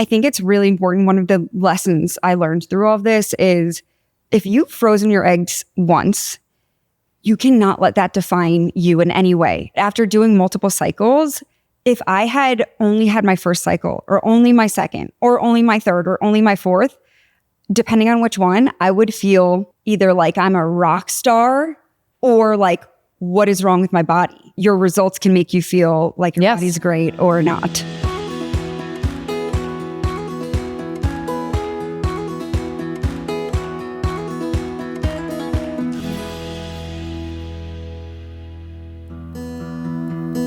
I think it's really important. One of the lessons I learned through all of this is if you've frozen your eggs once, you cannot let that define you in any way. After doing multiple cycles, if I had only had my first cycle or only my second or only my third or only my fourth, depending on which one, I would feel either like I'm a rock star or like, what is wrong with my body? Your results can make you feel like your body's great or not.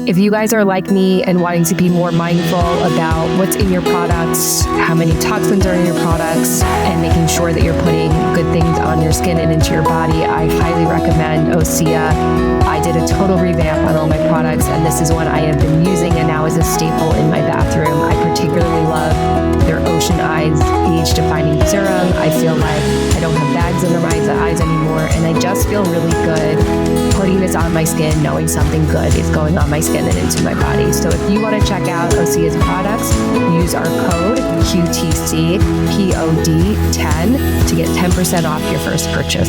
If you guys are like me and wanting to be more mindful about what's in your products, how many toxins are in your products, and making sure that you're putting good things on your skin and into your body, I highly recommend Osea. I did a total revamp on all my products, and this is one I have been using and now is a staple in my bathroom. I particularly love their Ocean Eyes Age Defining Serum. I feel like I don't have bags under my eyes anymore, and I just feel really good putting this on my skin, knowing something good is going on my skin and into my body. So if you want to check out Osea's products, use our code QTCPOD10 to get 10% off your first purchase.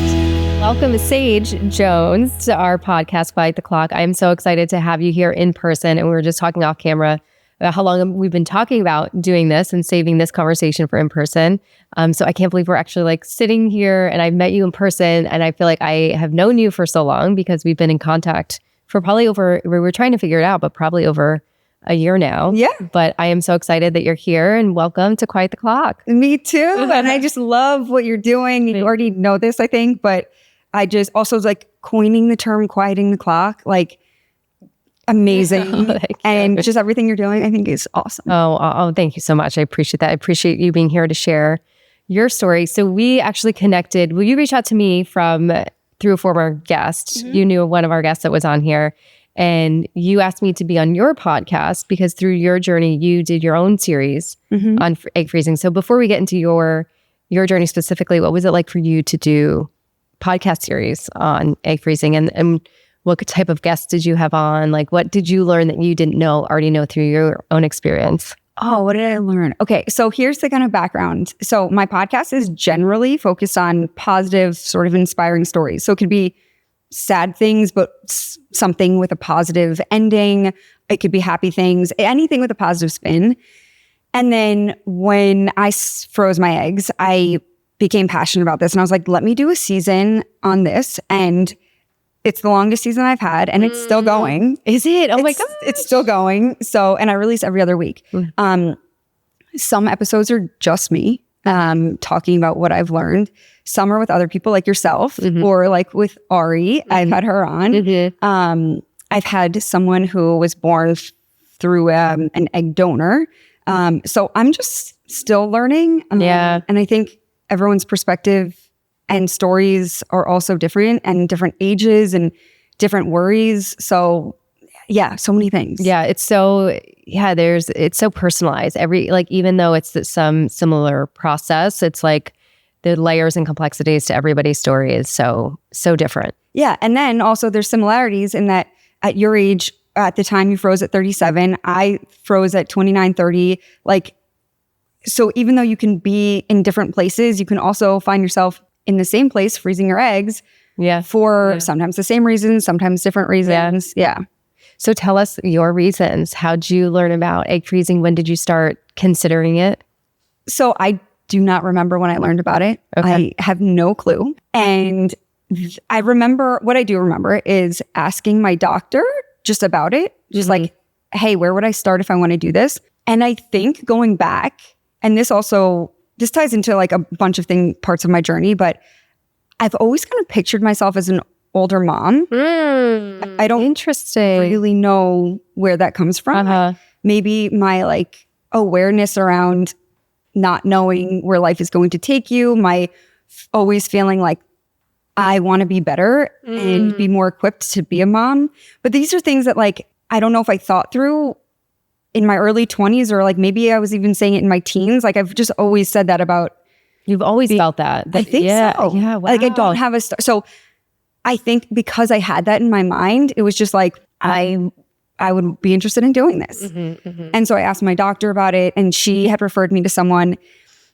Welcome to Saige Jones to our podcast, Quiet the Clock. I'm so excited to have you here in person. And we were just talking off camera about how long we've been talking about doing this and saving this conversation for in person. So I can't believe we're actually like sitting here and I've met you in person, and I feel like I have known you for so long because we've been in contact for probably over, we were trying to figure it out, but probably over a year now. Yeah. But I am so excited that you're here, and welcome to Quiet the Clock. Me too. And I just love what you're doing. You already know this, I think, but I just also like coining the term quieting the clock, like amazing. And just everything you're doing, I think is awesome. Oh, thank you so much. I appreciate that. I appreciate you being here to share your story. So we actually connected. Well, you reached out to me through a former guest. Mm-hmm. You knew one of our guests that was on here, and you asked me to be on your podcast because through your journey, you did your own series on egg freezing. So before we get into your journey specifically, what was it like for you to do podcast series on egg freezing, and what type of guests did you have on? Like, what did you learn that you didn't already know through your own experience? Oh, what did I learn? Okay, so here's the kind of background. So my podcast is generally focused on positive, sort of inspiring stories. So it could be sad things, but something with a positive ending. It could be happy things, anything with a positive spin. And then when I froze my eggs, I became passionate about this. And I was like, let me do a season on this. And it's the longest season I've had, and it's still going. Is it? Oh my God. It's still going. So, and I release every other week. Some episodes are just me talking about what I've learned. Some are with other people like yourself or like with Ari. I've had her on. I've had someone who was born through an egg donor. So I'm just still learning. And I think everyone's perspective and stories are also different, and different ages and different worries. So yeah, so many things. Yeah, it's so personalized. Even though it's some similar process, it's like the layers and complexities to everybody's story is so different. Yeah, and then also there's similarities in that at your age, at the time you froze at 37, I froze at 29, 30. So even though you can be in different places, you can also find yourself in the same place freezing your eggs for sometimes the same reasons, sometimes different reasons. Yeah. So tell us your reasons. How'd you learn about egg freezing? When did you start considering it? So I do not remember when I learned about it. Okay. I have no clue. And I remember, what I do remember is asking my doctor just about it. Just like, hey, where would I start if I want to do this? And I think going back, and this ties into like a bunch of parts of my journey, but I've always kind of pictured myself as an older mom. I don't really know where that comes from. Maybe my like awareness around not knowing where life is going to take you, my always feeling like I want to be better and be more equipped to be a mom. But these are things that like, I don't know if I thought through in my early 20s, or like maybe I was even saying it in my teens. Like I've just always said that about. You've always felt that. I think so. Yeah, wow. Like I don't have so I think because I had that in my mind, it was just like, I I would be interested in doing this. And so I asked my doctor about it, and she had referred me to someone.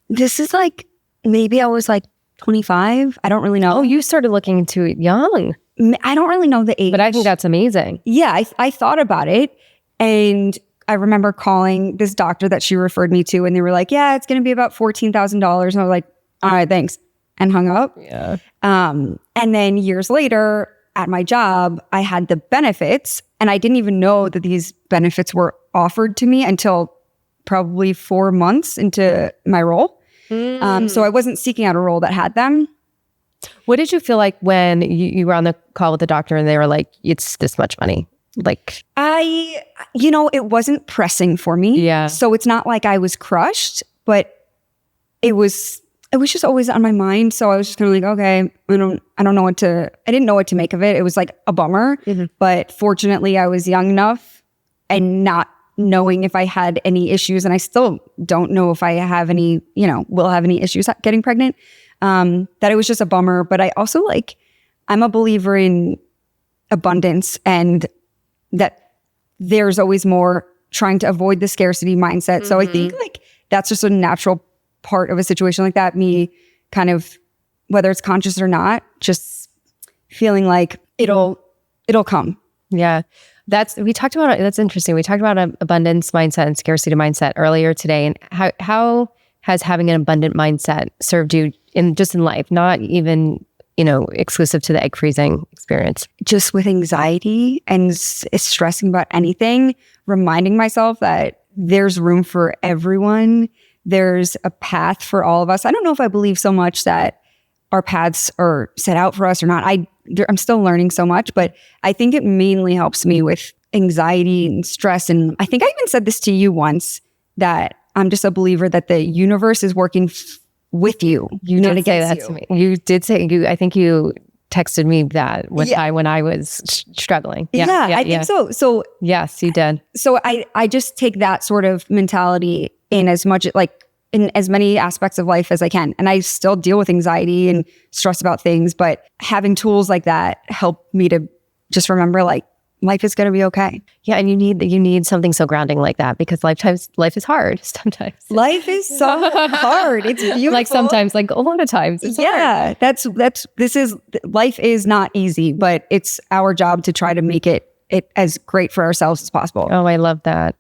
This is like, maybe I was like 25. I don't really know. Oh, you started looking into it young. I don't really know the age. But I think that's amazing. Yeah, I thought about it. And I remember calling this doctor that she referred me to, and they were like, yeah, it's going to be about $14,000. And I was like, all right, thanks. And hung up. Yeah. And then years later at my job, I had the benefits, and I didn't even know that these benefits were offered to me until probably 4 months into my role. So I wasn't seeking out a role that had them. What did you feel like when you were on the call with the doctor and they were like, it's this much money? Like, it wasn't pressing for me. Yeah. So it's not like I was crushed, but it was just always on my mind. So I was just kind of like, okay, I didn't know what to make of it. It was like a bummer, but fortunately I was young enough and not knowing if I had any issues. And I still don't know if I have any, will have any issues getting pregnant. That it was just a bummer. But I also I'm a believer in abundance, and that there's always more, trying to avoid the scarcity mindset. So I think that's just a natural part of a situation like that. Me kind of, whether it's conscious or not, just feeling like it'll come. Yeah. That's interesting. We talked about an abundance mindset and scarcity mindset earlier today. And how has having an abundant mindset served you in life, not even, exclusive to the egg freezing experience? Just with anxiety and stressing about anything, reminding myself that there's room for everyone. There's a path for all of us. I don't know if I believe so much that our paths are set out for us or not. I'm still learning so much, but I think it mainly helps me with anxiety and stress. And I think I even said this to you once, that I'm just a believer that the universe is working with you. You did say that to me. You did say, I think you texted me that one time when I was struggling. Yeah, I think so. So yes, you did. So I just take that sort of mentality in as much, in as many aspects of life as I can. And I still deal with anxiety and stress about things, but having tools like that help me to just remember life is going to be okay. Yeah. And you need something so grounding like that, because life is hard sometimes. Life is so hard. It's beautiful. Sometimes, a lot of times. It's hard. Life is not easy, but it's our job to try to make it as great for ourselves as possible. Oh, I love that.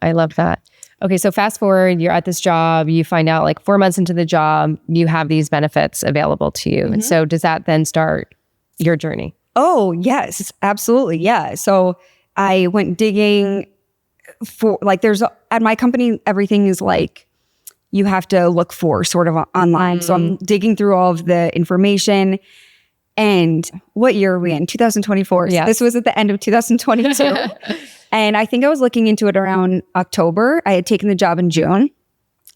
Okay, so fast forward, you're at this job, you find out 4 months into the job, you have these benefits available to you. And so does that then start your journey? Oh, yes, absolutely. Yeah. So I went digging for at my company, everything is you have to look for sort of online. So I'm digging through all of the information. And what year are we in? 2024. Yes. So this was at the end of 2022. And I think I was looking into it around October. I had taken the job in June,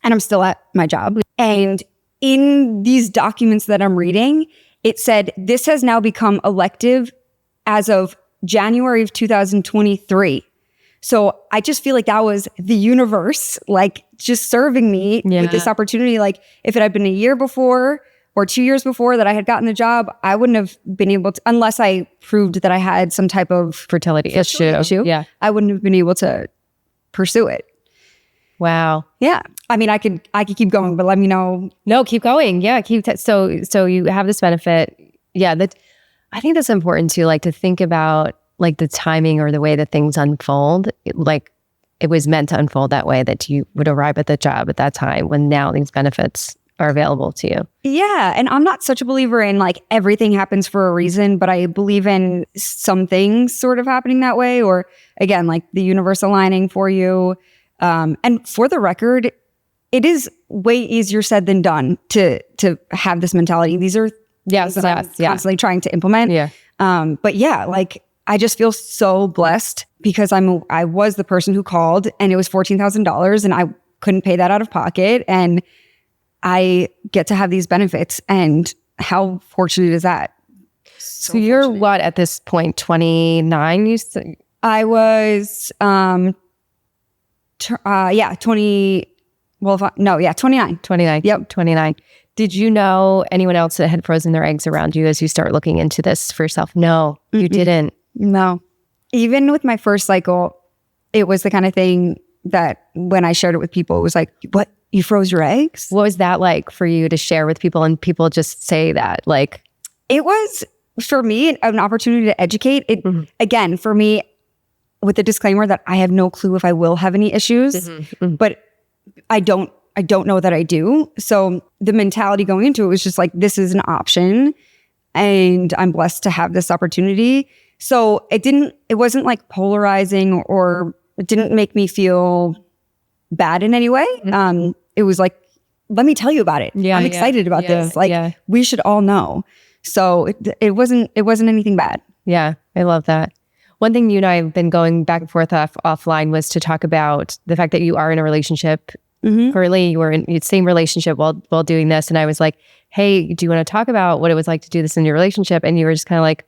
and I'm still at my job. And in these documents that I'm reading, it said, this has now become elective as of January of 2023. So I just feel like that was the universe, just serving me with this opportunity. If it had been a year before or 2 years before that I had gotten the job, I wouldn't have been able to, unless I proved that I had some type of fertility issue. Yeah. I wouldn't have been able to pursue it. Wow. Yeah. I mean, I could keep going, but let me know. No, keep going. Yeah. So you have this benefit. Yeah. I think that's important too, to think about the timing or the way that things unfold. It was meant to unfold that way, that you would arrive at the job at that time when now these benefits are available to you. Yeah. And I'm not such a believer in everything happens for a reason, but I believe in some things sort of happening that way, or again, the universe aligning for you. And for the record, it is way easier said than done to have this mentality. These are things that I'm constantly trying to implement. Yeah. But yeah, I just feel so blessed because I was the person who called, and it was $14,000 and I couldn't pay that out of pocket. And I get to have these benefits, and how fortunate is that? So you're fortunate. What at this point, 29? You said? I was, 20. Well, 29. 29. Yep, 29. Did you know anyone else that had frozen their eggs around you as you start looking into this for yourself? No, you didn't. No. Even with my first cycle, it was the kind of thing that when I shared it with people, it was like, what? You froze your eggs? What was that like for you to share with people and people just say that? Like, it was, for me, an opportunity to educate. It again, for me, with the disclaimer that I have no clue if I will have any issues, but I don't know that I do. So the mentality going into it was just like, this is an option and I'm blessed to have this opportunity. So it wasn't like polarizing or it didn't make me feel bad in any way. It was like, let me tell you about it. I'm excited about this. Like we should all know. So it wasn't anything bad. Yeah, I love that. One thing you and I have been going back and forth offline was to talk about the fact that you are in a relationship. Currently, you were in the same relationship while doing this. And I was like, hey, do you want to talk about what it was like to do this in your relationship? And you were just kind of like,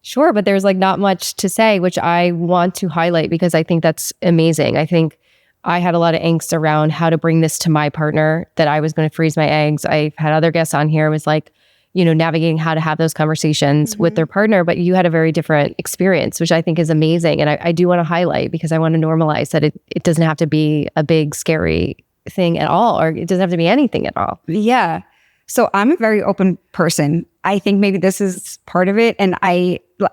sure. But there's like not much to say, which I want to highlight because I think that's amazing. I think I had a lot of angst around how to bring this to my partner, that I was going to freeze my eggs. I've had other guests on here was like, navigating how to have those conversations with their partner, but you had a very different experience, which I think is amazing. And I do want to highlight because I want to normalize that it doesn't have to be a big, scary thing at all, or it doesn't have to be anything at all. Yeah. So I'm a very open person. I think maybe this is part of it. And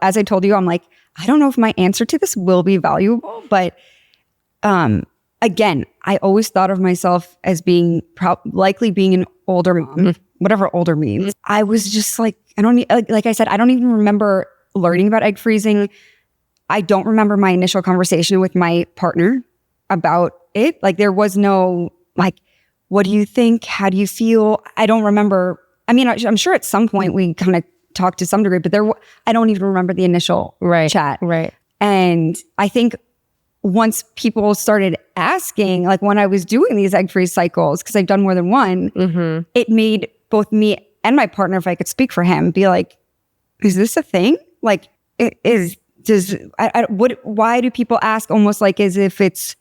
as I told you, I'm like, I don't know if my answer to this will be valuable, but again, I always thought of myself as being likely being an older mom, whatever older means. I was just like, like I said, I don't even remember learning about egg freezing. I don't remember my initial conversation with my partner about it. Like there was no like, what do you think? How do you feel? I don't remember. I mean, I'm sure at some point we kind of talked to some degree, but I don't even remember the initial chat. Right. And I think once people started asking, like when I was doing these egg freeze cycles, because I've done more than one, it made both me and my partner, if I could speak for him, be like, is this a thing? Like, why do people ask almost like as if it's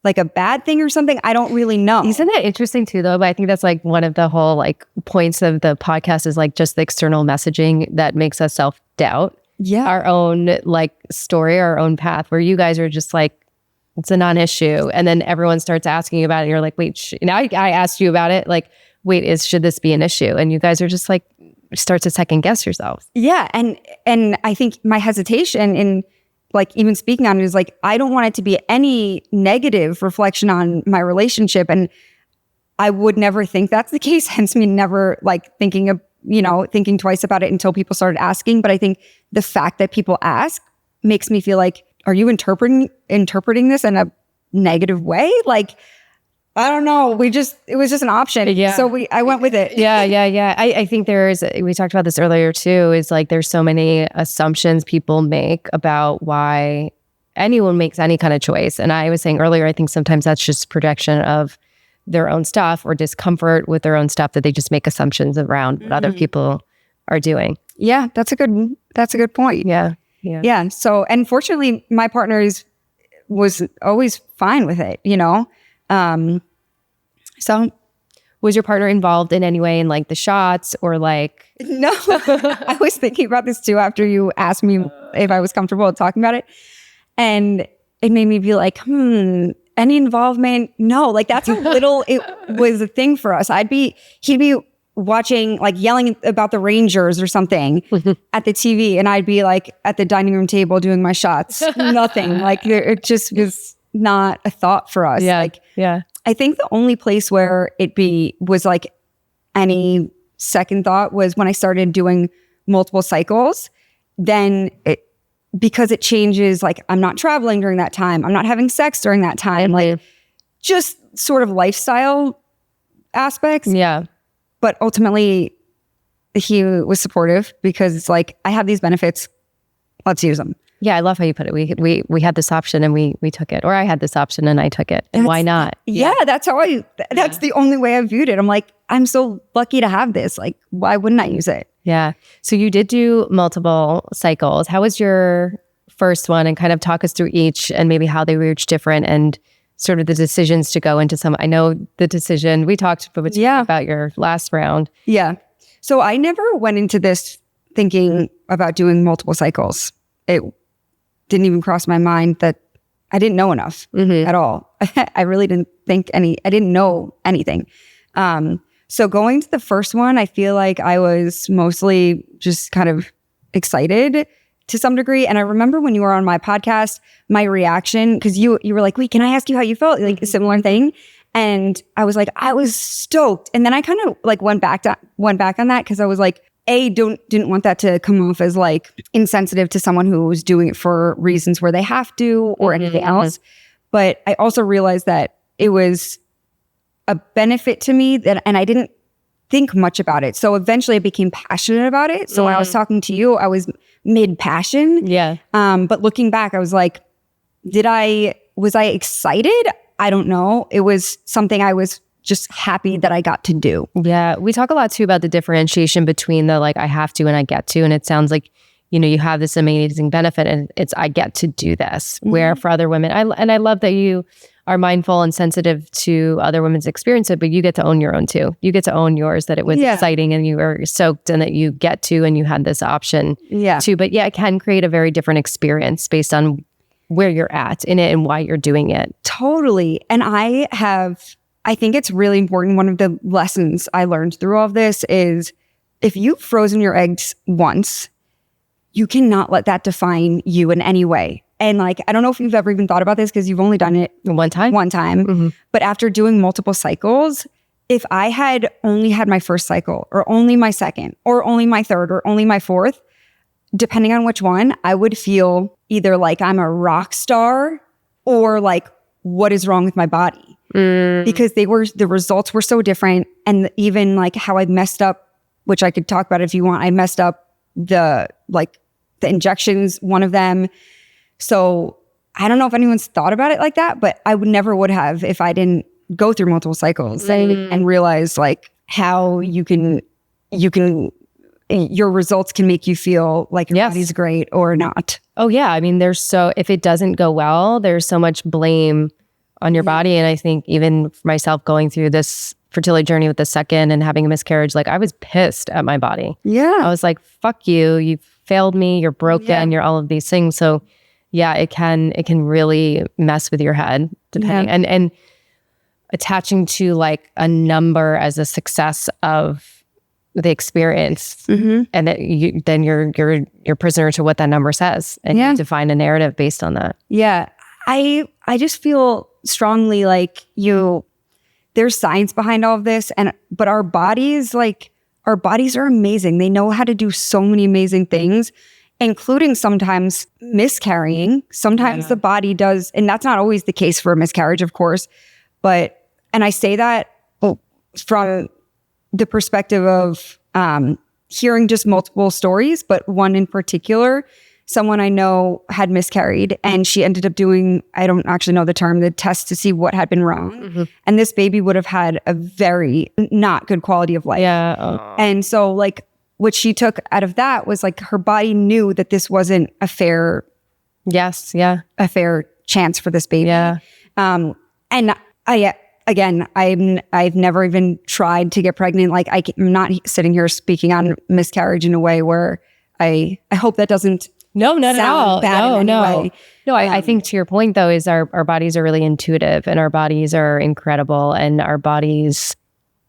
like a bad thing or something? I don't really know. Isn't that interesting too, though? But I think that's like one of the whole like points of the podcast is like just the external messaging that makes us self-doubt. Yeah. Our own like story, our own path, where you guys are just like, it's a non-issue. And then everyone starts asking about it. And you're like, wait, now I asked you about it. Like, wait, should this be an issue? And you guys are just like, start to second guess yourselves. Yeah. And I think my hesitation in like even speaking on it is like, I don't want it to be any negative reflection on my relationship. And I would never think that's the case. Hence me never like thinking twice about it until people started asking. But I think the fact that people ask makes me feel like, are you interpreting this in a negative way? Like, I don't know. It was just an option. Yeah. So I went with it. Yeah. I think we talked about this earlier too, is like, there's so many assumptions people make about why anyone makes any kind of choice. And I was saying earlier, I think sometimes that's just projection of their own stuff or discomfort with their own stuff that they just make assumptions around what other people are doing. Yeah. That's a good point. Yeah. So, and fortunately my partner was always fine with it, So was your partner involved in any way in like the shots or like? No, I was thinking about this too after you asked me if I was comfortable talking about it. And it made me be like, any involvement? No, like that's how little it was a thing for us. He'd be watching, like yelling about the Rangers or something at the TV. And I'd be like at the dining room table doing my shots. Nothing. Like it just was not a thought for us. Yeah. I think the only place where was like any second thought was when I started doing multiple cycles. Then because it changes, like I'm not traveling during that time. I'm not having sex during that time. Like just sort of lifestyle aspects. Yeah. But ultimately he was supportive because it's like, I have these benefits. Let's use them. Yeah, I love how you put it. We had this option and we took it, or I had this option and I took it. And why not? Yeah, that's the only way I viewed it. I'm like, I'm so lucky to have this. Like, why wouldn't I use it? Yeah. So you did do multiple cycles. How was your first one? And kind of talk us through each and maybe how they were each different and sort of the decisions to go into some. I know the decision we talked about your last round. Yeah. So I never went into this thinking about doing multiple cycles. It didn't even cross my mind that I didn't know enough at all. I really didn't I didn't know anything. So going to the first one, I feel like I was mostly just kind of excited to some degree. And I remember when you were on my podcast, my reaction, because you were like, wait, can I ask you how you felt? Like a similar thing. And I was like, I was stoked. And then I kind of like went back on that because I was like, didn't want that to come off as like insensitive to someone who was doing it for reasons where they have to or anything else. But I also realized that it was a benefit to me and I didn't think much about it. So eventually I became passionate about it. So when I was talking to you, I was mid-passion. Yeah. But looking back, I was like, was I excited? I don't know. It was something I was just happy that I got to do. Yeah. We talk a lot too about the differentiation between the like, I have to and I get to. And it sounds like, you have this amazing benefit and it's, I get to do this. Where for other women, I love that you are mindful and sensitive to other women's experience, but you get to own your own too. You get to own yours, that it was exciting and you were soaked and that you get to, and you had this option too. But yeah, it can create a very different experience based on where you're at in it and why you're doing it. Totally. And I think it's really important. One of the lessons I learned through all of this is if you've frozen your eggs once, you cannot let that define you in any way. And like, I don't know if you've ever even thought about this because you've only done it one time. But after doing multiple cycles, if I had only had my first cycle or only my second or only my third or only my fourth, depending on which one, I would feel either like I'm a rock star or like, what is wrong with my body? Because the results were so different. And even like how I messed up, which I could talk about if you want, I messed up the injections, one of them. So I don't know if anyone's thought about it like that, but I would have if I didn't go through multiple cycles and realize like how your results can make you feel like your body's great or not. Oh yeah. I mean, if it doesn't go well, there's so much blame on your body. And I think even for myself going through this fertility journey with the second and having a miscarriage, like I was pissed at my body. Yeah. I was like, fuck you failed me, you're broken, you're all of these things. So yeah, it can really mess with your head depending and attaching to like a number as a success of the experience, and that you're prisoner to what that number says, and you define a narrative based on that. Yeah, I just feel strongly like there's science behind all of this, but our bodies are amazing. They know how to do so many amazing things, including sometimes miscarrying. Sometimes the body does, and that's not always the case for a miscarriage, of course. And I say that from the perspective of hearing just multiple stories, but one in particular, someone I know had miscarried and she ended up doing, I don't actually know the term, the test to see what had been wrong. And this baby would have had a very not good quality of life. And so like what she took out of that was like her body knew that this wasn't a fair chance for this baby. And I've never even tried to get pregnant. Like I'm not sitting here speaking on miscarriage in a way where I hope that doesn't not at all. No. I think to your point though, is our bodies are really intuitive and our bodies are incredible and our bodies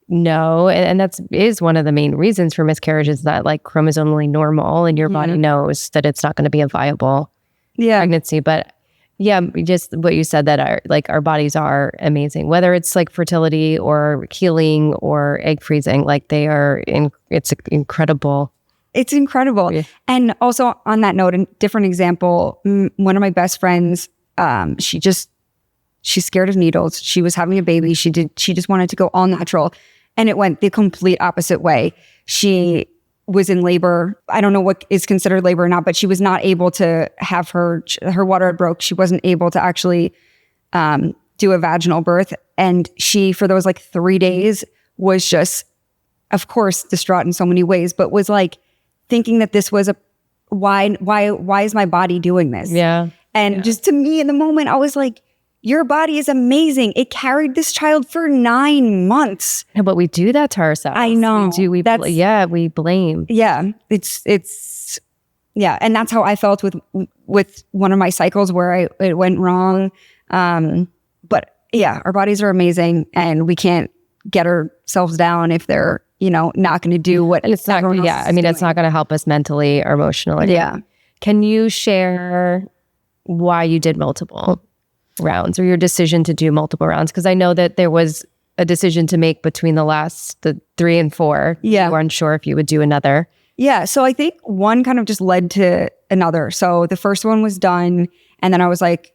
know, and that's is one of the main reasons for miscarriages, that like chromosomally normal and your body knows that it's not going to be a viable pregnancy. But yeah, just what you said, that our bodies are amazing, whether it's like fertility or healing or egg freezing, like it's incredible. It's incredible. Yeah. And also on that note, a different example, one of my best friends, she's scared of needles. She was having a baby. She just wanted to go all natural. And it went the complete opposite way. She was in labor. I don't know what is considered labor or not, but she was not able to have her water had broke. She wasn't able to actually do a vaginal birth. And she, for those like 3 days, was just, of course, distraught in so many ways, but was like thinking that this was why is my body doing this? And just to me in the moment, I was like, your body is amazing. It carried this child for 9 months. Yeah, but we do that to ourselves. I know. We blame. Yeah. It's Yeah. And that's how I felt with one of my cycles where it went wrong. But yeah, our bodies are amazing and we can't get ourselves down if they're, not going to do what it's not. Yeah. I mean, it's not going to help us mentally or emotionally. Yeah. Can you share why you did multiple rounds or your decision to do multiple rounds? Because I know that there was a decision to make between the 3 and 4. Yeah. You were unsure if you would do another. Yeah. So I think one kind of just led to another. So the first one was done. And then I was like,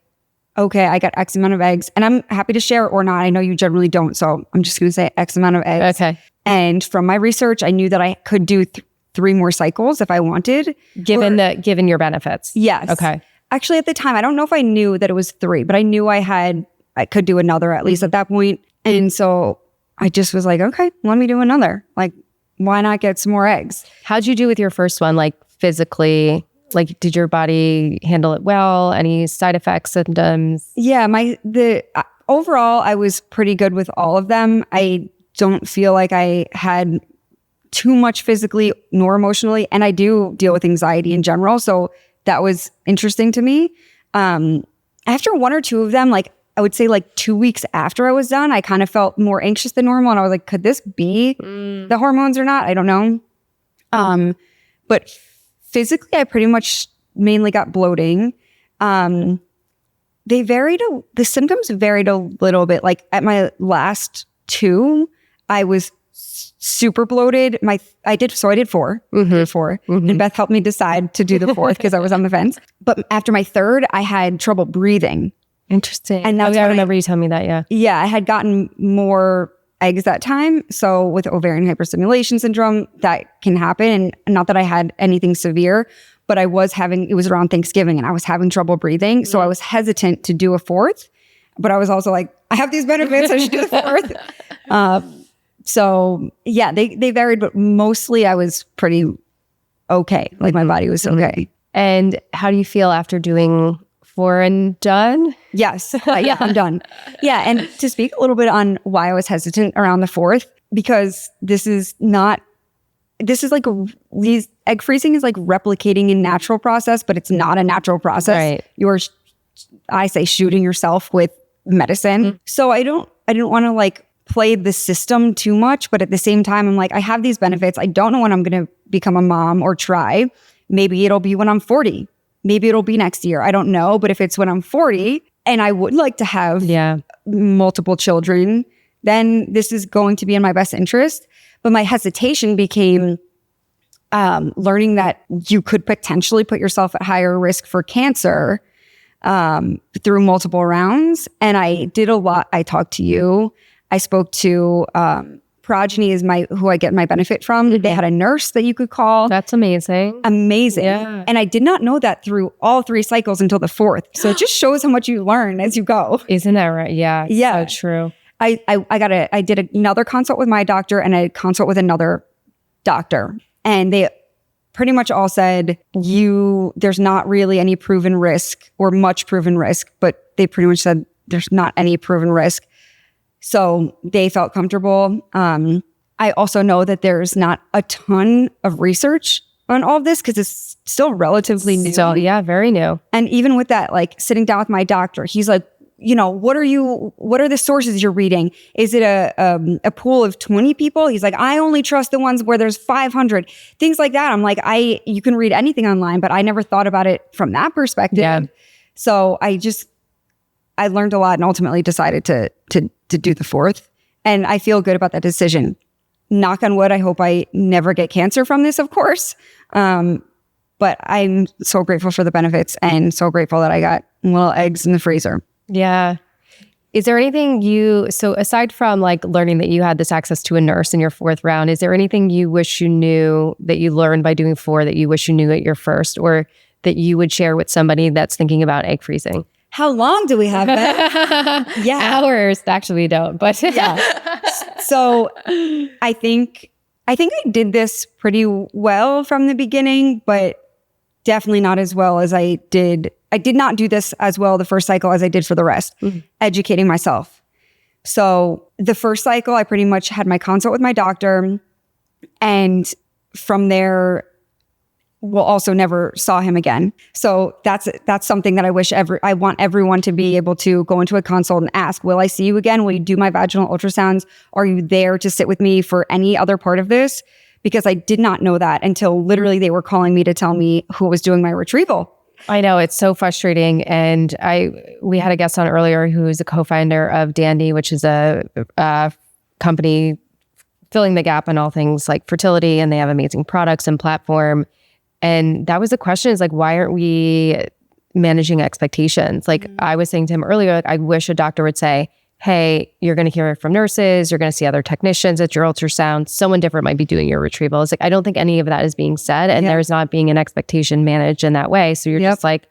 okay, I got X amount of eggs. And I'm happy to share or not. I know you generally don't. So I'm just going to say X amount of eggs. Okay. And from my research, I knew that I could do 3 more cycles if I wanted. Given your benefits. Yes. Okay. Actually, at the time, I don't know if I knew that it was 3, but I knew I could do another at least at that point. And so I just was like, okay, let me do another. Like, why not get some more eggs? How'd you do with your first one? Like physically, like did your body handle it well? Any side effects, symptoms? Yeah, overall, I was pretty good with all of them. I don't feel like I had too much physically nor emotionally. And I do deal with anxiety in general. So that was interesting to me. After 1 or 2 of them, like I would say like 2 weeks after I was done, I kind of felt more anxious than normal. And I was like, could this be the hormones or not? I don't know. But physically, I pretty much mainly got bloating. The symptoms varied a little bit. Like at my last 2, I was super bloated. I did 4. And Beth helped me decide to do the 4th because I was on the fence. But after my 3rd, I had trouble breathing. Interesting. And that's I remember you telling me that. Yeah. Yeah. I had gotten more eggs that time. So with ovarian hyperstimulation syndrome, that can happen. And not that I had anything severe, but it was around Thanksgiving and I was having trouble breathing. So I was hesitant to do a 4th, but I was also like, I have these benefits. I should do the 4th. So yeah, they varied, but mostly I was pretty okay. Like my body was okay. And how do you feel after doing 4 and done? Yes. Yeah, I'm done. Yeah. And to speak a little bit on why I was hesitant around the 4th, because this is like these egg freezing is like replicating a natural process, but it's not a natural process. Right. You're, I say, shooting yourself with medicine. So I didn't want to like play the system too much, but at the same time, I'm like, I have these benefits. I don't know when I'm going to become a mom or try. Maybe it'll be when I'm 40. Maybe it'll be next year. I don't know. But if it's when I'm 40 and I would like to have multiple children, then this is going to be in my best interest. But my hesitation became learning that you could potentially put yourself at higher risk for cancer through multiple rounds. And I did a lot. I talked to you. I spoke to Progeny is who I get my benefit from. They had a nurse that you could call. That's amazing. Amazing. Yeah. And I did not know that through all 3 cycles until the 4th. So it just shows how much you learn as you go. Isn't that right? Yeah. Yeah. So true. I did another consult with my doctor and a consult with another doctor. And they pretty much all said, there's not really any proven risk or much proven risk, but they pretty much said there's not any proven risk. So they felt comfortable. I also know that there's not a ton of research on all of this because it's still relatively new. So yeah, very new. And even with that, like sitting down with my doctor, he's like, what are the sources you're reading? Is it a pool of 20 people? He's like, I only trust the ones where there's 500, things like that. I'm like, you can read anything online, but I never thought about it from that perspective. Yeah. So I learned a lot and ultimately decided to do the 4th. And I feel good about that decision. Knock on wood, I hope I never get cancer from this, of course. But I'm so grateful for the benefits and so grateful that I got little eggs in the freezer. Yeah. Is there anything so aside from like learning that you had this access to a nurse in your 4th round, is there anything you wish you knew that you learned by doing 4 that you wish you knew at your first, or that you would share with somebody that's thinking about egg freezing? How long do we have, Beth? Yeah. Hours. Actually, we don't, but yeah. So I think I did this pretty well from the beginning, but definitely not as well as I did. I did not do this as well the first cycle as I did for the rest, educating myself. So the first cycle, I pretty much had my consult with my doctor. And from there, also never saw him again. So that's something that I want everyone to be able to go into a consult and ask, will I see you again? Will you do my vaginal ultrasounds? Are you there to sit with me for any other part of this? Because I did not know that until literally they were calling me to tell me who was doing my retrieval. I know, it's so frustrating. And we had a guest on earlier who is a co-founder of Dandy, which is a company filling the gap on all things like fertility, and they have amazing products and platform. And that was the question, is like, why aren't we managing expectations? Like I was saying to him earlier, like, I wish a doctor would say, hey, you're going to hear from nurses, you're going to see other technicians at your ultrasound, someone different might be doing your retrieval. It's like, I don't think any of that is being said, and there's not being an expectation managed in that way. So you're just like,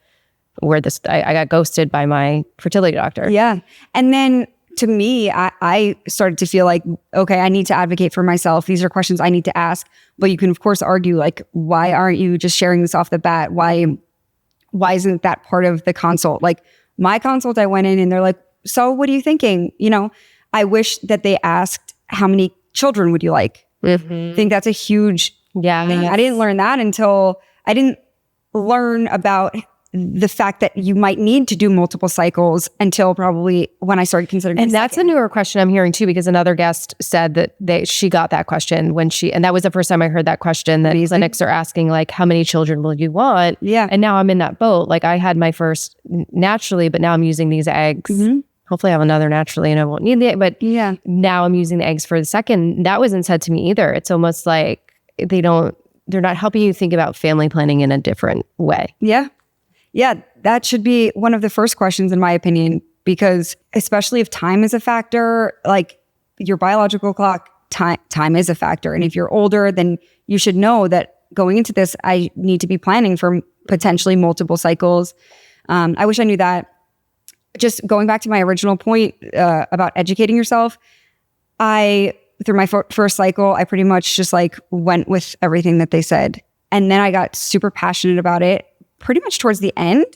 I got ghosted by my fertility doctor. Yeah. And then to me, I started to feel like, okay, I need to advocate for myself. These are questions I need to ask. But you can, of course, argue like, why aren't you just sharing this off the bat? Why isn't that part of the consult? Like my consult, I went in and they're like, so what are you thinking? You know, I wish that they asked, how many children would you like? I think that's a huge thing. I didn't learn that until I didn't learn about the fact that you might need to do multiple cycles until probably when I started considering. And that's a newer question I'm hearing too, because another guest said that she got that question and that was the first time I heard that question, that clinics are asking like, how many children will you want? Yeah. And now I'm in that boat. Like I had my first naturally, but now I'm using these eggs. Hopefully I have another naturally and I won't need the egg, but now I'm using the eggs for the second. That wasn't said to me either. It's almost like they're not helping you think about family planning in a different way. Yeah. Yeah, that should be one of the first questions in my opinion, because especially if time is a factor, like your biological clock, time is a factor. And if you're older, then you should know that going into this, I need to be planning for potentially multiple cycles. I wish I knew that. Just going back to my original point about educating yourself, through my first cycle, I pretty much just like went with everything that they said. And then I got super passionate about it pretty much towards the end.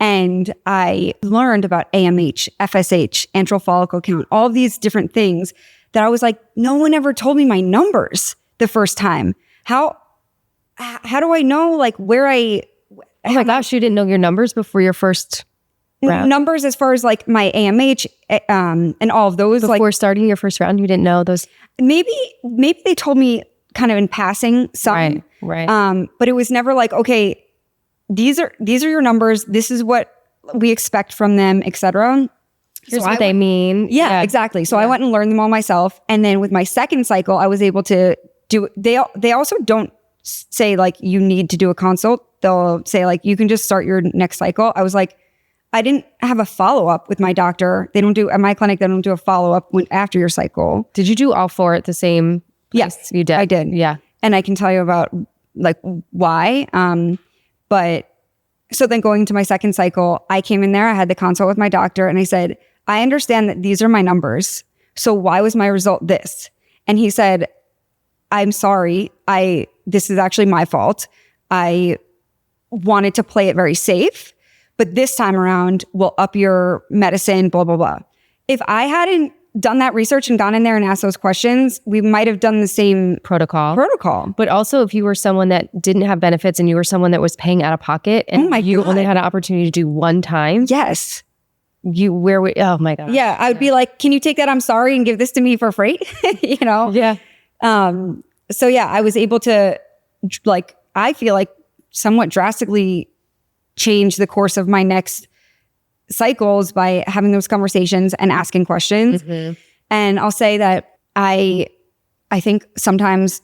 And I learned about AMH, FSH, antral follicle count, all these different things that I was like, no one ever told me my numbers the first time. How do I know like where oh my gosh, you didn't know your numbers before your first round? Numbers as far as like my AMH and all of those. Before starting your first round, you didn't know those? Maybe they told me kind of in passing some. Right. But it was never like, okay, these are your numbers. This is what we expect from them, etc. Here's what they mean. Yeah, exactly. So I went and learned them all myself. And then with my second cycle, I was able to do, they also don't say like, you need to do a consult. They'll say like, you can just start your next cycle. I was like, I didn't have a follow-up with my doctor. At my clinic, they don't do a follow-up after your cycle. Did you do all four at the same place? Yes, you did. I did. Yeah. And I can tell you about like why. But so then going into my second cycle, I came in there, I had the consult with my doctor and I said, I understand that these are my numbers. So why was my result this? And he said, I'm sorry. This is actually my fault. I wanted to play it very safe, but this time around we'll up your medicine, blah, blah, blah. If I hadn't done that research and gone in there and asked those questions, we might have done the same protocol. But also if you were someone that didn't have benefits and you were someone that was paying out of pocket and you only had an opportunity to do one time. Yes. Oh my God. Yeah. I would be like, can you take that? I'm sorry. And give this to me for free. You know? Yeah. So yeah, I was able to like, I feel like somewhat drastically change the course of my next cycles by having those conversations and asking questions. And I'll say that I think sometimes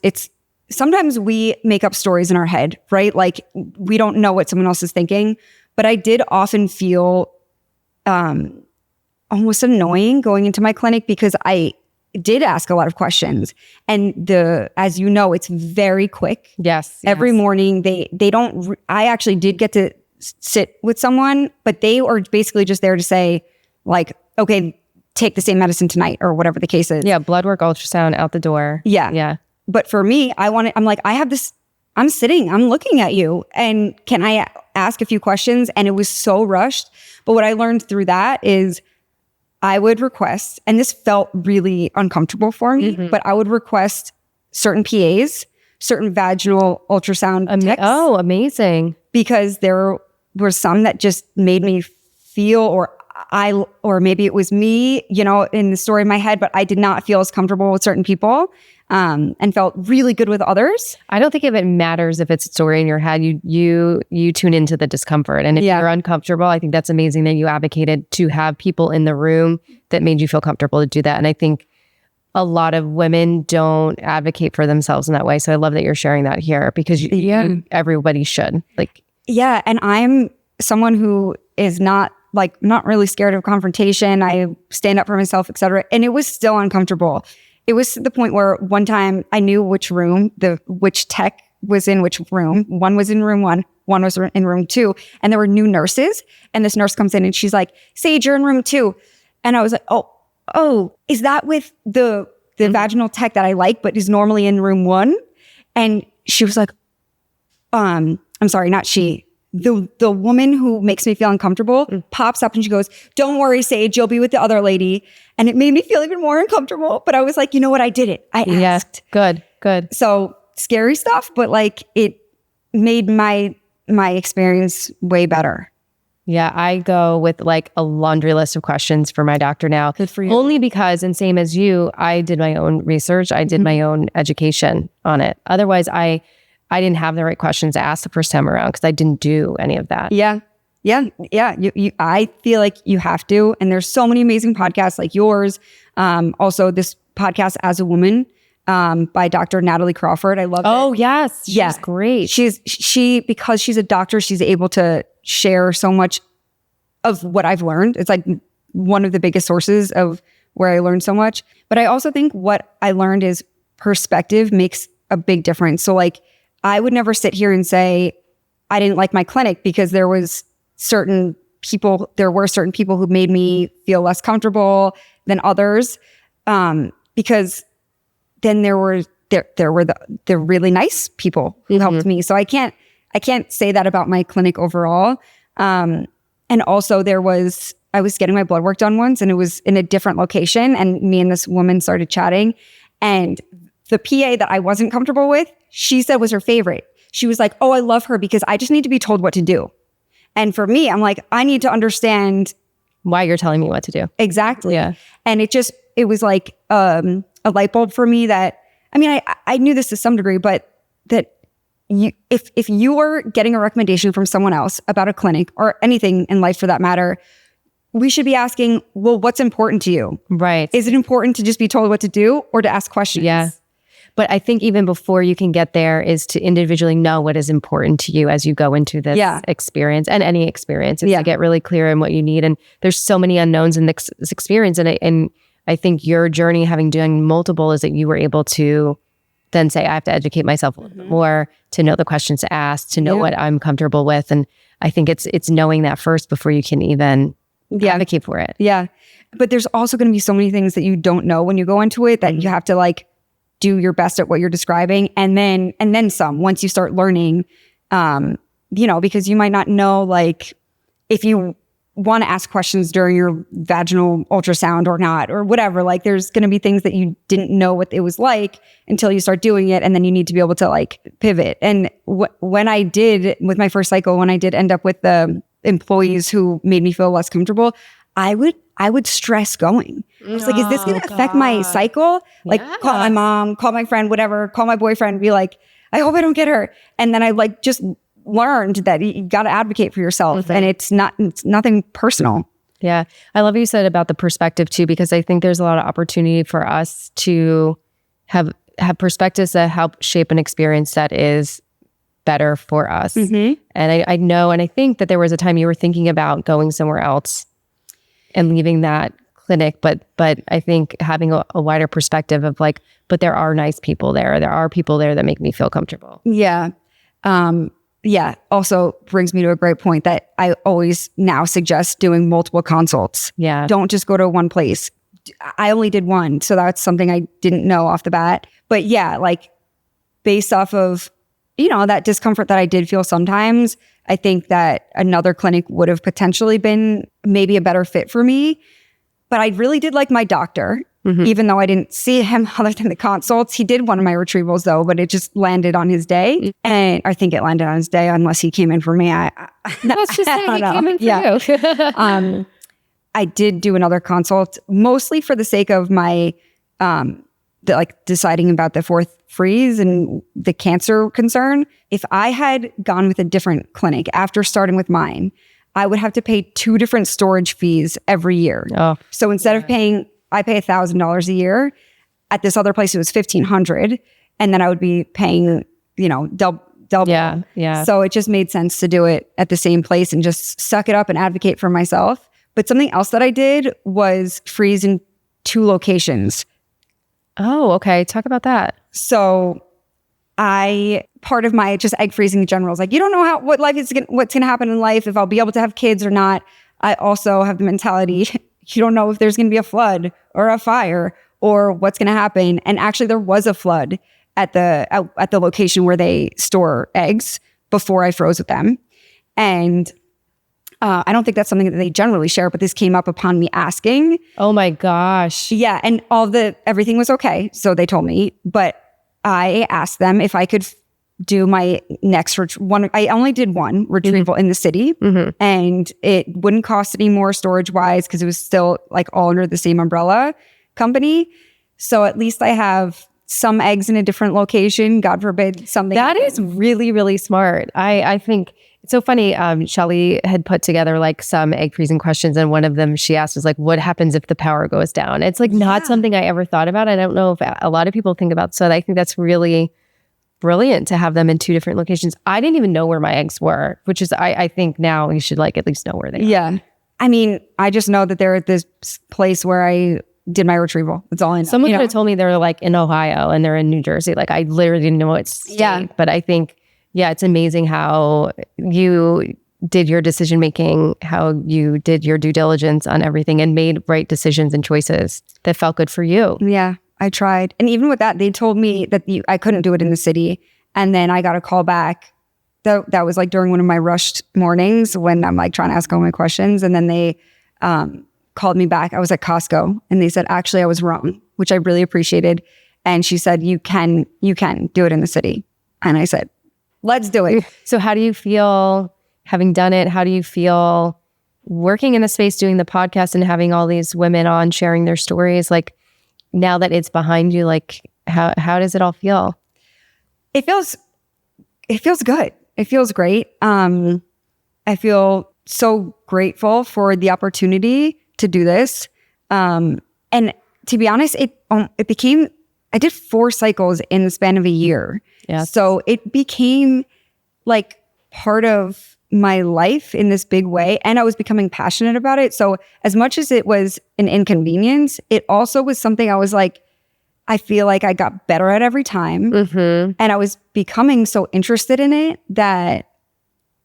we make up stories in our head, right? Like we don't know what someone else is thinking, but I did often feel almost annoying going into my clinic because I did ask a lot of questions, and as you know, it's very quick. Yes. Every morning I actually did get to sit with someone, but they are basically just there to say like, okay, take the same medicine tonight or whatever the case is. Yeah. Blood work, ultrasound, out the door. Yeah. Yeah. But for me, I'm like, I have this, I'm sitting, I'm looking at you, and can I ask a few questions? And it was so rushed. But what I learned through that is I would request, and this felt really uncomfortable for me, but I would request certain PAs certain vaginal ultrasound techs. Oh, amazing. Because there were some that just made me feel, or maybe it was me, you know, in the story in my head, but I did not feel as comfortable with certain people, and felt really good with others. I don't think it matters if it's a story in your head. You tune into the discomfort. And if you're uncomfortable, I think that's amazing that you advocated to have people in the room that made you feel comfortable to do that. And I think a lot of women don't advocate for themselves in that way. So I love that you're sharing that here, because everybody should. Yeah. And I'm someone who is not really scared of confrontation. I stand up for myself, etc. And it was still uncomfortable. It was to the point where one time I knew which tech was in which room. One was in room 1, one was in room 2. And there were new nurses. And this nurse comes in and she's like, Saige, you're in room 2. And I was like, oh, is that with the vaginal tech that I like, but is normally in room 1? And she was like, I'm sorry, not she. The woman who makes me feel uncomfortable pops up and she goes, don't worry, Saige, you'll be with the other lady. And it made me feel even more uncomfortable. But I was like, you know what? I did it. I asked. Good. So scary stuff, but it made my experience way better. Yeah, I go with a laundry list of questions for my doctor now. Good for you. Only because, and same as you, I did my own research. I did my own education on it. Otherwise, I didn't have the right questions to ask the first time around because I didn't do any of that. Yeah. I feel like you have to. And there's so many amazing podcasts like yours. Also, this podcast As a Woman by Dr. Natalie Crawford. I love it. Oh, yes. She's great. Because she's a doctor, she's able to share so much of what I've learned. It's like one of the biggest sources of where I learned so much. But I also think what I learned is perspective makes a big difference. So I would never sit here and say I didn't like my clinic because there were certain people who made me feel less comfortable than others. Because then there were the really nice people who helped me. So I can't say that about my clinic overall. And also I was getting my blood work done once and it was in a different location and me and this woman started chatting, and the PA that I wasn't comfortable with, she said was her favorite. She was like, oh, I love her because I just need to be told what to do. And for me, I'm like, I need to understand why you're telling me what to do. Exactly. Yeah. And it was like a light bulb for me that, I knew this to some degree, but that if you are getting a recommendation from someone else about a clinic or anything in life for that matter, we should be asking, well, what's important to you? Right. Is it important to just be told what to do or to ask questions? Yeah. But I think even before you can get there is to individually know what is important to you as you go into this experience and any experience. Is to get really clear on what you need. And there's so many unknowns in this experience. And I think your journey having done multiple is that you were able to then say, I have to educate myself a little bit more, to know the questions to ask, to know what I'm comfortable with. And I think it's knowing that first before you can even advocate for it. Yeah. But there's also going to be so many things that you don't know when you go into it that you have to do your best at what you're describing. And then some, once you start learning, because you might not know, if you want to ask questions during your vaginal ultrasound or not, or whatever, there's going to be things that you didn't know what it was like until you start doing it. And then you need to be able to pivot. And when I did with my first cycle, when I did end up with the employees who made me feel less comfortable, I would stress going. I was like, is this going to affect my cycle? Call my mom, call my friend, whatever, call my boyfriend, be like, I hope I don't get her. And then I just learned that you got to advocate for yourself and it's nothing personal. Yeah. I love what you said about the perspective too, because I think there's a lot of opportunity for us to have perspectives that help shape an experience that is better for us. And I know, and I think that there was a time you were thinking about going somewhere else and leaving that clinic, but I think having a wider perspective of but there are nice people there. There are people there that make me feel comfortable. Yeah. Also brings me to a great point that I always now suggest doing multiple consults. Yeah. Don't just go to one place. I only did one, so that's something I didn't know off the bat. But based off of, that discomfort that I did feel sometimes, I think that another clinic would have potentially been maybe a better fit for me. But I really did like my doctor. even though I didn't see him other than the consults. He did one of my retrievals though, but it just landed on his day. And I think it landed on his day unless he came in for me. Let's just say he came in for you. I did do another consult, mostly for the sake of my, deciding about the fourth freeze and the cancer concern. If I had gone with a different clinic after starting with mine, I would have to pay 2 different storage fees every year. Oh. So instead of I pay $1,000 a year. At this other place, it was $1,500, and then I would be paying, double. Yeah. So it just made sense to do it at the same place and just suck it up and advocate for myself. But something else that I did was freeze in 2 locations. Oh, okay. Talk about that. So part of my just egg freezing in general is like, you don't know what's going to happen in life, if I'll be able to have kids or not. I also have the mentality, you don't know if there's going to be a flood or a fire or what's going to happen. And actually there was a flood at the location where they store eggs before I froze with them. And I don't think that's something that they generally share, but this came up upon me asking. Oh my gosh. Yeah. And everything was okay. So they told me, but I asked them if I could do my next one. I only did one retrieval in the city, and it wouldn't cost any more storage wise because it was still like all under the same umbrella company. So at least I have some eggs in a different location. God forbid something. That is really, really smart. I think it's so funny. Shelly had put together like some egg freezing questions, and one of them she asked was like, what happens if the power goes down? It's like not something I ever thought about. I don't know if a lot of people think about. So I think that's really brilliant to have them in 2 different locations. I didn't even know where my eggs were, which is, I think now you should like at least know where they are. Yeah. I mean, I just know that they're at this place where I did my retrieval. That's all I know. Someone could have told me they're like in Ohio and they're in New Jersey. Like I literally didn't know what state. Yeah. But I think, it's amazing how you did your decision making, how you did your due diligence on everything and made right decisions and choices that felt good for you. Yeah. I tried. And even with that, they told me that I couldn't do it in the city. And then I got a call back. That was like during one of my rushed mornings when I'm like trying to ask all my questions. And then they called me back. I was at Costco and they said, actually, I was wrong, which I really appreciated. And she said, you can do it in the city. And I said, let's do it. So how do you feel having done it? How do you feel working in the space, doing the podcast and having all these women on sharing their stories? Like, now that it's behind you, like how does it all feel? It feels good. It feels great. I feel so grateful for the opportunity to do this. And to be honest, I did 4 cycles in the span of a year. Yeah. So it became like part of my life in this big way, and I was becoming passionate about it. So as much as it was an inconvenience, it also was something I was like, I feel like I got better at every time. And I was becoming so interested in it that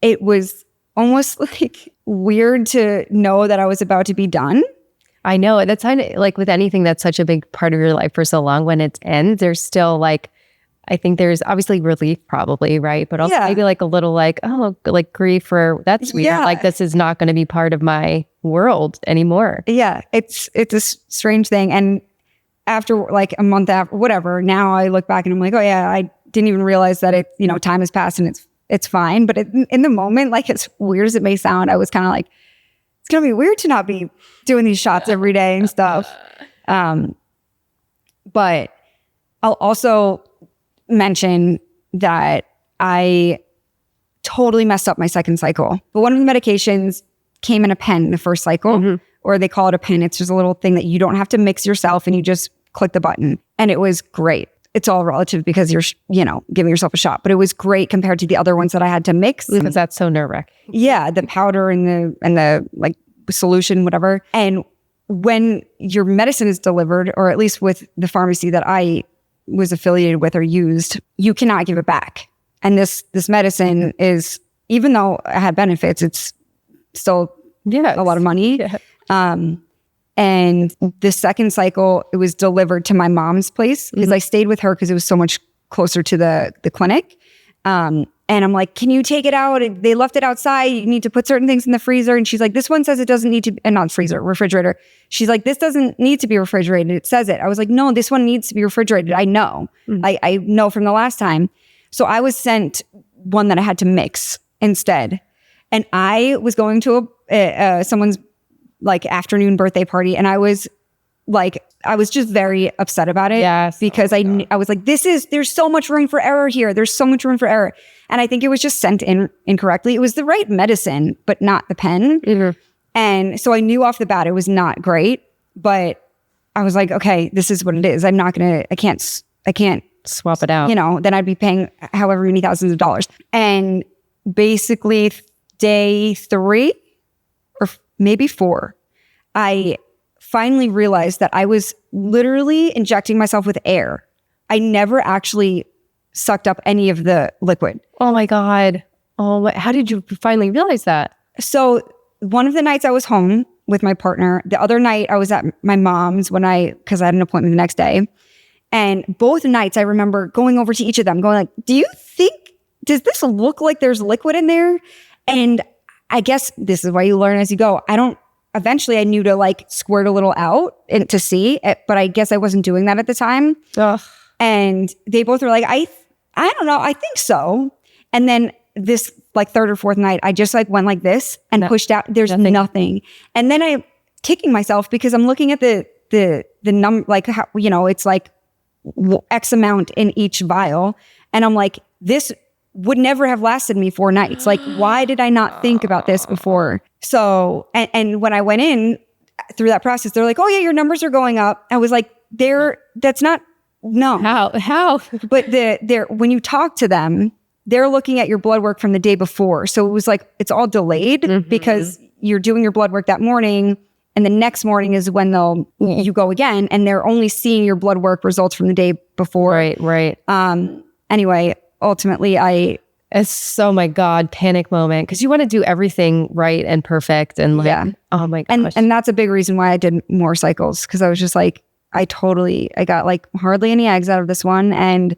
it was almost like weird to know that I was about to be done. I know. That's kind of like with anything that's such a big part of your life for so long, when it ends, there's still like, I think there's obviously relief probably, right? But also maybe like a little like, oh, like grief, or that's weird. Yeah. Like this is not going to be part of my world anymore. Yeah. It's a strange thing. And after like a month after, whatever, now I look back and I'm like, oh yeah, I didn't even realize that time has passed and it's fine. But in the moment, like as weird as it may sound, I was kind of like, it's going to be weird to not be doing these shots every day and stuff. But I'll also mention that I totally messed up my second cycle. But one of the medications came in a pen the first cycle, or they call it a pen. It's just a little thing that you don't have to mix yourself and you just click the button. And it was great. It's all relative because you're, giving yourself a shot. But it was great compared to the other ones that I had to mix. Because that's so nerve-wracking. Yeah, the powder and the like solution, whatever. And when your medicine is delivered, or at least with the pharmacy that I was affiliated with or used, you cannot give it back. And this medicine is, even though it had benefits, it's still a lot of money. Yeah. And the second cycle, it was delivered to my mom's place because I stayed with her because it was so much closer to the clinic. And And I'm like, can you take it out? They left it outside. You need to put certain things in the freezer. And she's like, this one says it doesn't need to, and not freezer, refrigerator. She's like, this doesn't need to be refrigerated. It says it. I was like, no, this one needs to be refrigerated. I know. I know from the last time. So I was sent one that I had to mix instead. And I was going to someone's like afternoon birthday party. And I was just very upset about it. Yes. Because I was like, there's so much room for error here. There's so much room for error. And I think it was just sent in incorrectly. It was the right medicine, but not the pen. Mm-hmm. And so I knew off the bat it was not great, but I was like, okay, this is what it is. I can't swap it out. Then I'd be paying however many thousands of dollars. And basically day 3 or maybe 4, I finally realized that I was literally injecting myself with air. I never actually sucked up any of the liquid. Oh my God. How did you finally realize that? So one of the nights I was home with my partner. The other night I was at my mom's because I had an appointment the next day. And both nights I remember going over to each of them going like, does this look like there's liquid in there? And I guess this is why you learn as you go. Eventually I knew to like squirt a little out and to see it, but I guess I wasn't doing that at the time. Ugh. And they both were like, I don't know. I think so. And then this like 3rd or 4th night, I just like went like this and pushed out. There's nothing. And then I'm kicking myself because I'm looking at the number, like how, it's like X amount in each vial. And I'm like, this would never have lasted me 4 nights. Like, why did I not think about this before? So, and when I went in through that process, they're like, oh yeah, your numbers are going up. I was like, that's not, no. How? But when you talk to them, they're looking at your blood work from the day before. So it was like, it's all delayed because you're doing your blood work that morning. And the next morning is when you go again. And they're only seeing your blood work results from the day before. Right. Anyway, ultimately it's, oh my God, panic moment. Cause you want to do everything right and perfect. And like, oh my gosh. And that's a big reason why I did more cycles. Cause I was just like, I got like hardly any eggs out of this one. And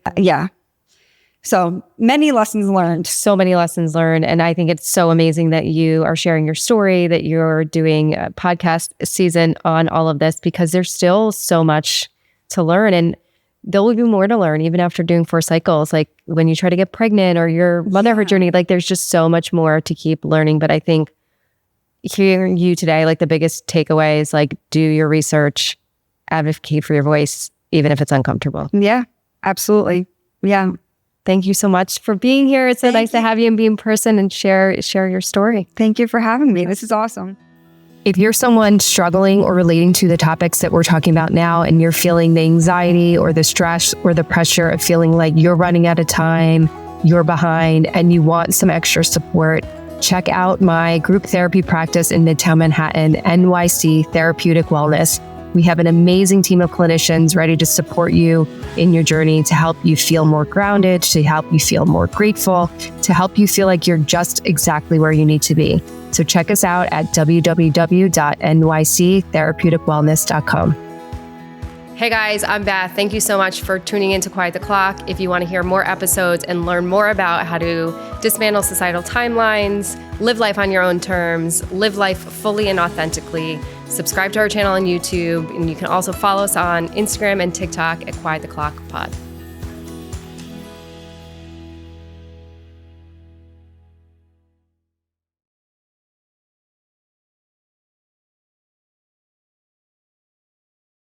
so many lessons learned. So many lessons learned. And I think it's so amazing that you are sharing your story, that you're doing a podcast season on all of this, because there's still so much to learn. And there will be more to learn even after doing 4 cycles. Like when you try to get pregnant or your motherhood journey, like there's just so much more to keep learning. But I think hearing you today, like the biggest takeaway is like, do your research, advocate for your voice, even if it's uncomfortable. Yeah, absolutely. Yeah. Thank you so much for being here. It's so nice to have you and be in person and share your story. Thank you for having me. This is awesome. If you're someone struggling or relating to the topics that we're talking about now, and you're feeling the anxiety or the stress or the pressure of feeling like you're running out of time, you're behind, and you want some extra support, check out my group therapy practice in Midtown Manhattan, NYC Therapeutic Wellness. We have an amazing team of clinicians ready to support you in your journey, to help you feel more grounded, to help you feel more grateful, to help you feel like you're just exactly where you need to be. So check us out at www.nyctherapeuticwellness.com. Hey guys, I'm Beth. Thank you so much for tuning in to Quiet the Clock. If you want to hear more episodes and learn more about how to dismantle societal timelines, live life on your own terms, live life fully and authentically, subscribe to our channel on YouTube, and you can also follow us on Instagram and TikTok at Quiet the Clock Pod.